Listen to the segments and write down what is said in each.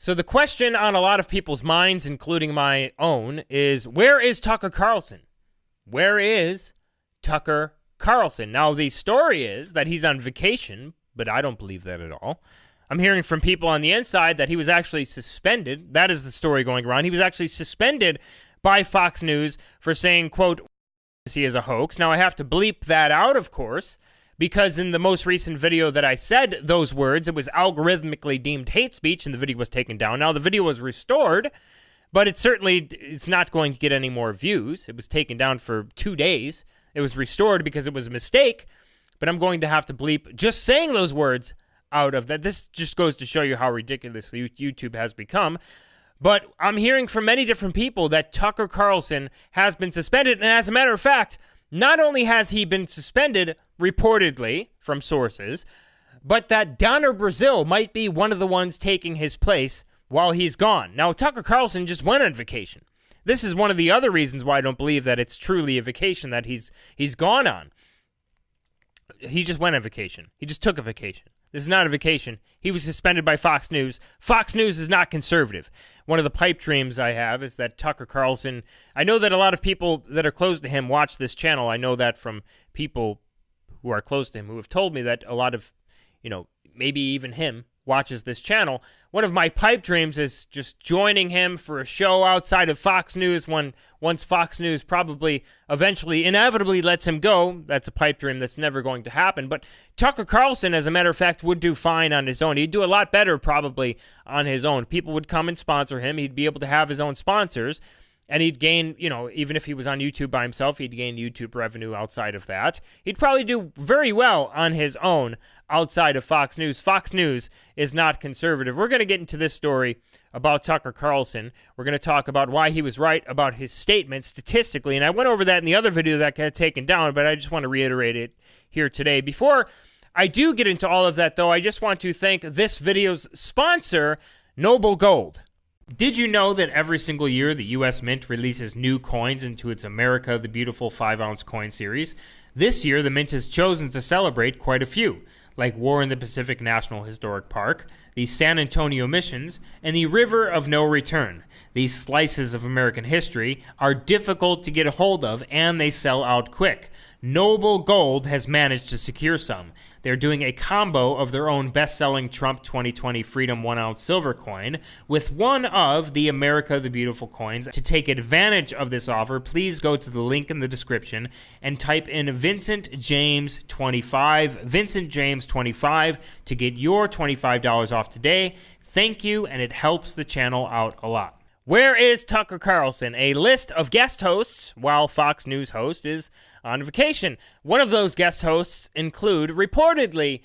So the question on a lot of people's minds, including my own, is where is Tucker Carlson? Where is Tucker Carlson? Now, the story is that he's on vacation, but I don't believe that at all. I'm hearing from people on the inside that he was actually suspended. That is the story going around. He was actually suspended by Fox News for saying, quote, he is a hoax. Now, I have to bleep that out, of course, because in the most recent video that I said those words, it was algorithmically deemed hate speech, and the video was taken down. Now, the video was restored, but it's not going to get any more views. It was taken down for 2 days. It was restored because it was a mistake, but I'm going to have to bleep just saying those words out of that. This just goes to show you how ridiculous YouTube has become. But I'm hearing from many different people that Tucker Carlson has been suspended. And as a matter of fact, not only has he been suspended, reportedly, from sources, but that Donna Brazile might be one of the ones taking his place while he's gone. Now, Tucker Carlson just went on vacation. This is one of the other reasons why I don't believe that it's truly a vacation that he's gone on. He just went on vacation. He just took a vacation. This is not a vacation. He was suspended by Fox News. Fox News is not conservative. One of the pipe dreams I have is that Tucker Carlson, I know that a lot of people that are close to him watch this channel. I know that from people who are close to him who have told me that a lot of, maybe even him, watches this channel. One of my pipe dreams is just joining him for a show outside of Fox News once Fox News probably eventually inevitably lets him go. That's a pipe dream that's never going to happen. But Tucker Carlson, as a matter of fact, would do fine on his own. He'd do a lot better probably on his own. People would come and sponsor him. He'd be able to have his own sponsors. And he'd gain, even if he was on YouTube by himself, he'd gain YouTube revenue outside of that. He'd probably do very well on his own outside of Fox News. Fox News is not conservative. We're going to get into this story about Tucker Carlson. We're going to talk about why he was right about his statement statistically. And I went over that in the other video that got taken down, but I just want to reiterate it here today. Before I do get into all of that, though, I just want to thank this video's sponsor, Noble Gold. Did you know that every single year the U.S. Mint releases new coins into its America the Beautiful 5-ounce coin series? This year, the Mint has chosen to celebrate quite a few, like War in the Pacific National Historic Park, the San Antonio Missions, and the River of No Return. These slices of American history are difficult to get a hold of, and they sell out quick. Noble Gold has managed to secure some. They're doing a combo of their own best-selling Trump 2020 Freedom 1-ounce silver coin with one of the America the Beautiful coins. To take advantage of this offer, please go to the link in the description and type in Vincent James 25, Vincent James 25 to get your $25 off today. Thank you, and it helps the channel out a lot. Where is Tucker Carlson? A list of guest hosts while Fox News host is on vacation. One of those guest hosts include, reportedly,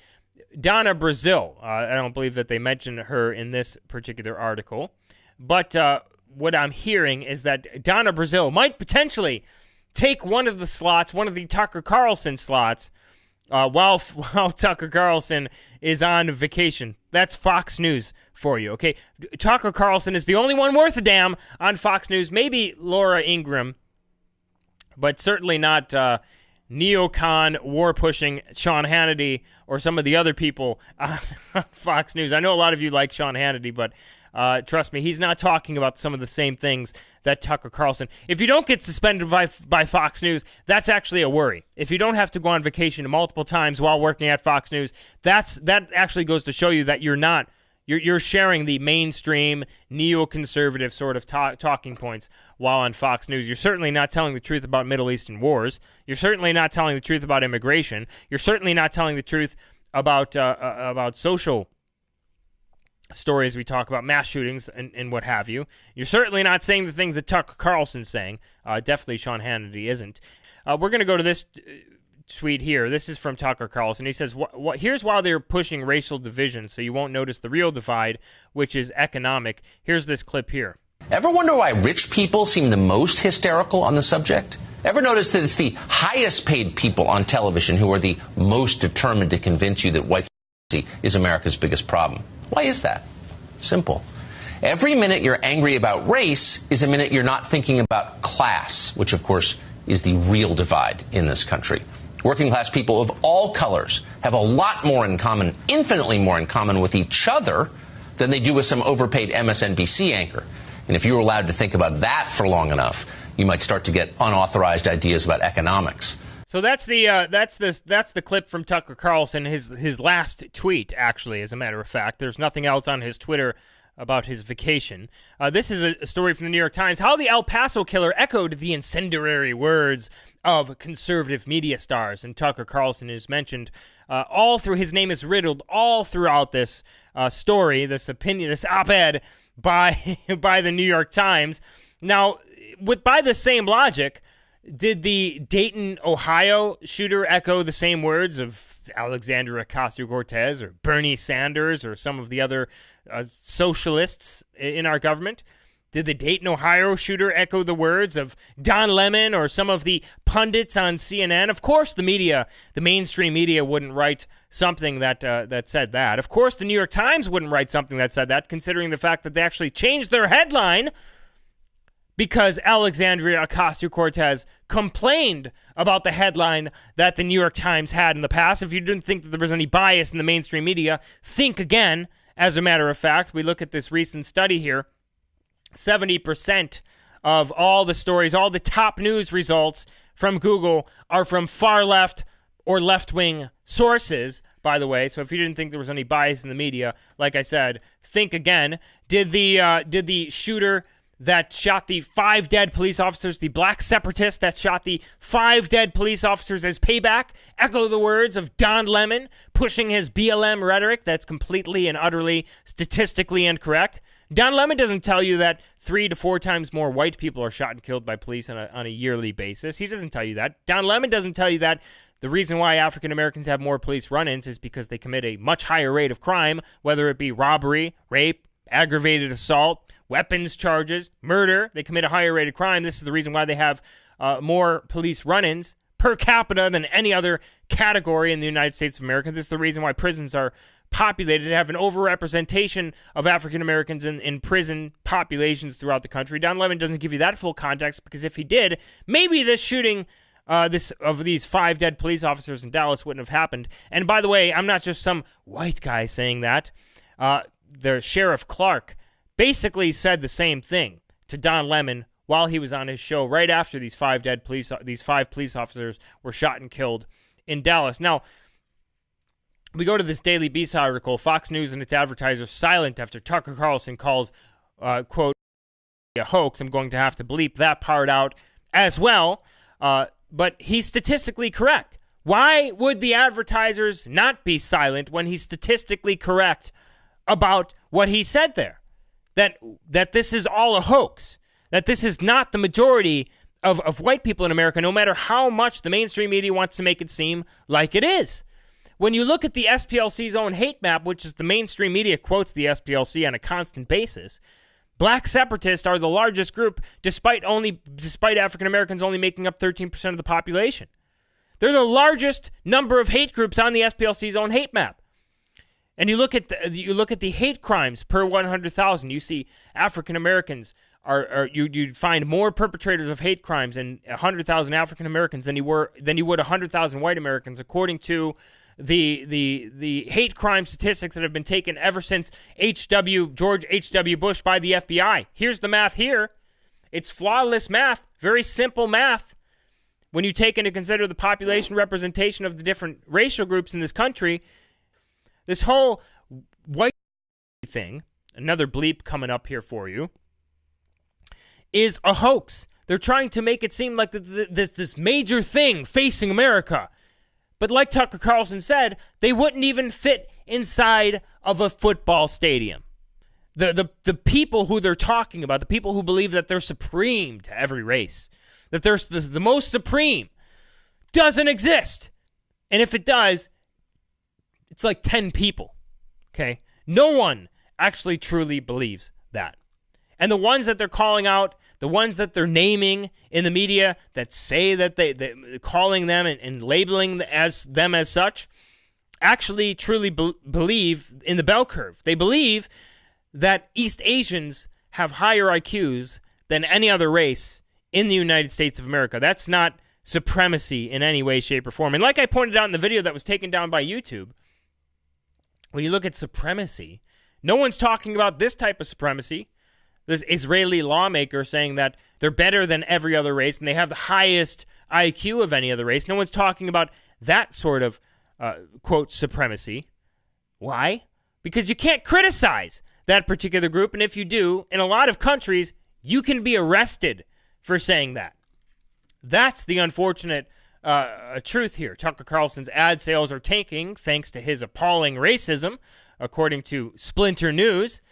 Donna Brazile. I don't believe that they mentioned her in this particular article. But what I'm hearing is that Donna Brazile might potentially take one of the slots, one of the Tucker Carlson slots, while Tucker Carlson is on vacation. That's Fox News for you, okay? Tucker Carlson is the only one worth a damn on Fox News. Maybe Laura Ingraham, but certainly not neocon, war-pushing Sean Hannity or some of the other people on Fox News. I know a lot of you like Sean Hannity, but trust me, he's not talking about some of the same things that Tucker Carlson. If you don't get suspended by Fox News, that's actually a worry. If you don't have to go on vacation multiple times while working at Fox News, that actually goes to show you that you're sharing the mainstream neoconservative sort of talking points while on Fox News. You're certainly not telling the truth about Middle Eastern wars. You're certainly not telling the truth about immigration. You're certainly not telling the truth about social stories. We talk about mass shootings and what have you. You're certainly not saying the things that Tucker Carlson's saying. Definitely Sean Hannity isn't. We're going to go to this tweet here. This is from Tucker Carlson. He says, here's why they're pushing racial division so you won't notice the real divide, which is economic. Here's this clip here. Ever wonder why rich people seem the most hysterical on the subject? Ever notice that it's the highest paid people on television who are the most determined to convince you that white supremacy is America's biggest problem? Why is that? Simple. Every minute you're angry about race is a minute you're not thinking about class, which of course is the real divide in this country. Working class people of all colors have a lot more in common, infinitely more in common with each other than they do with some overpaid MSNBC anchor. And if you were allowed to think about that for long enough, you might start to get unauthorized ideas about economics. So that's the clip from Tucker Carlson, his last tweet, actually, as a matter of fact. There's nothing else on his Twitter about his vacation. This is a story from the New York Times. How the El Paso killer echoed the incendiary words of conservative media stars. And Tucker Carlson is mentioned all through, his name is riddled all throughout this story, this opinion, this op-ed by the New York Times. Now, by the same logic, did the Dayton, Ohio shooter echo the same words of Alexandria Ocasio-Cortez or Bernie Sanders or some of the other socialists in our government? Did the Dayton, Ohio shooter echo the words of Don Lemon or some of the pundits on CNN? Of course the media, the mainstream media, wouldn't write something that said that. Of course the New York Times wouldn't write something that said that, considering the fact that they actually changed their headline because Alexandria Ocasio-Cortez complained about the headline that the New York Times had in the past. If you didn't think that there was any bias in the mainstream media, think again. As a matter of fact, we look at this recent study here. 70% of all the stories, all the top news results from Google are from far left or left-wing sources, by the way. So if you didn't think there was any bias in the media, like I said, think again. Did the shooter that shot the 5 dead police officers, the black separatist that shot the 5 dead police officers as payback, echo the words of Don Lemon pushing his BLM rhetoric that's completely and utterly statistically incorrect? Don Lemon doesn't tell you that 3 to 4 times more white people are shot and killed by police on a yearly basis. He doesn't tell you that. Don Lemon doesn't tell you that the reason why African Americans have more police run-ins is because they commit a much higher rate of crime, whether it be robbery, rape, aggravated assault, weapons charges, murder. They commit a higher rate of crime. This is the reason why they have more police run-ins per capita than any other category in the United States of America. This is the reason why prisons are populated, have an overrepresentation of African Americans in prison populations throughout the country. Don Lemon doesn't give you that full context, because if he did, maybe this shooting of these 5 dead police officers in Dallas wouldn't have happened. And by the way, I'm not just some white guy saying that. The Sheriff Clark basically said the same thing to Don Lemon while he was on his show right after these 5 police officers were shot and killed in Dallas. Now, we go to this Daily Beast article. Fox News and its advertisers silent after Tucker Carlson calls, quote, a hoax. I'm going to have to bleep that part out as well. But he's statistically correct. Why would the advertisers not be silent when he's statistically correct about what he said there? That this is all a hoax. That this is not the majority of white people in America, no matter how much the mainstream media wants to make it seem like it is. When you look at the SPLC's own hate map, which is the mainstream media quotes the SPLC on a constant basis, black separatists are the largest group, despite African Americans only making up 13% of the population. They're the largest number of hate groups on the SPLC's own hate map. And you look at the hate crimes per 100,000. You see African Americans you find more perpetrators of hate crimes in 100,000 African Americans than you would 100,000 white Americans, according to the hate crime statistics that have been taken ever since George H.W. Bush by the FBI. Here's the math here. It's flawless math, very simple math. When you take into consider the population representation of the different racial groups in this country, this whole white thing, another bleep coming up here for you, is a hoax. They're trying to make it seem like this major thing facing America. But like Tucker Carlson said, they wouldn't even fit inside of a football stadium. The people who they're talking about, the people who believe that they're supreme to every race, that they're the most supreme, doesn't exist. And if it does, it's like 10 people, okay? No one actually truly believes that. And the ones that they're calling out, the ones that they're naming in the media that say that they're calling them and labeling them as such, actually truly believe in the bell curve. They believe that East Asians have higher IQs than any other race in the United States of America. That's not supremacy in any way, shape, or form. And like I pointed out in the video that was taken down by YouTube, when you look at supremacy, No one's talking about this type of supremacy. This Israeli lawmaker saying that they're better than every other race and they have the highest IQ of any other race. No one's talking about that sort of, quote, supremacy. Why? Because you can't criticize that particular group. And if you do, in a lot of countries, you can be arrested for saying that. That's the unfortunate truth here. Tucker Carlson's ad sales are tanking thanks to his appalling racism, according to Splinter News.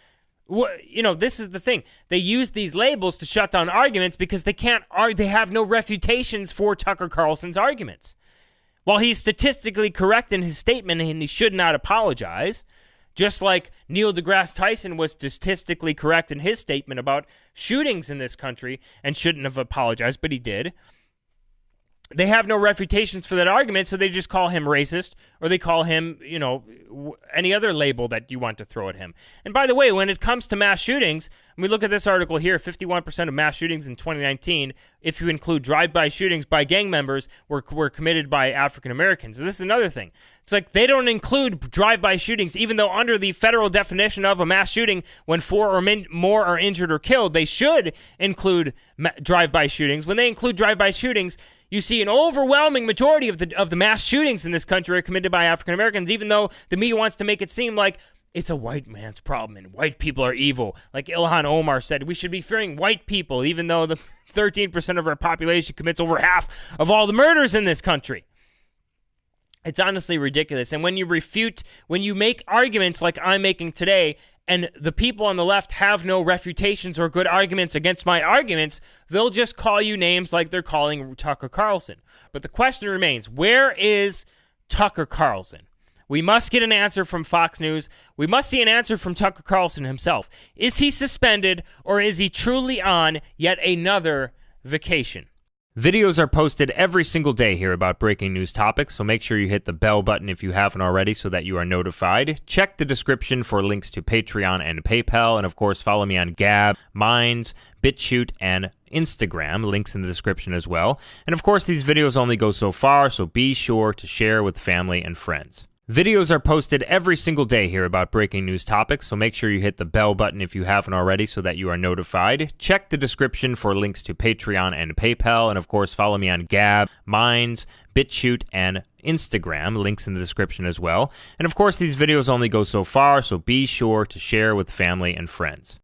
This is the thing. They use these labels to shut down arguments because they can't they have no refutations for Tucker Carlson's arguments. While he's statistically correct in his statement and he should not apologize, just like Neil deGrasse Tyson was statistically correct in his statement about shootings in this country and shouldn't have apologized, but he did. They have no refutations for that argument, so they just call him racist, or they call him, any other label that you want to throw at him. And by the way, when it comes to mass shootings, we look at this article here, 51% of mass shootings in 2019, if you include drive-by shootings by gang members, were committed by African Americans. And this is another thing. It's like they don't include drive-by shootings, even though under the federal definition of a mass shooting, when 4 or more are injured or killed, they should include drive-by shootings. When they include drive-by shootings, you see an overwhelming majority of the mass shootings in this country are committed by African Americans, even though the media wants to make it seem like it's a white man's problem and white people are evil. Like Ilhan Omar said, we should be fearing white people, even though the 13% of our population commits over half of all the murders in this country. It's honestly ridiculous. And when you make arguments like I'm making today, and the people on the left have no refutations or good arguments against my arguments, they'll just call you names like they're calling Tucker Carlson. But the question remains, where is Tucker Carlson? We must get an answer from Fox News. We must see an answer from Tucker Carlson himself. Is he suspended, or is he truly on yet another vacation? Videos are posted every single day here about breaking news topics, so make sure you hit the bell button if you haven't already so that you are notified. Check the description for links to Patreon and PayPal, and of course follow me on Gab, Minds, BitChute, and Instagram. Links in the description as well. And of course these videos only go so far, so be sure to share with family and friends. Videos are posted every single day here about breaking news topics, so make sure you hit the bell button if you haven't already so that you are notified. Check the description for links to Patreon and PayPal, and of course follow me on Gab, Minds, BitChute, and Instagram. Links in the description as well. And of course these videos only go so far, so be sure to share with family and friends.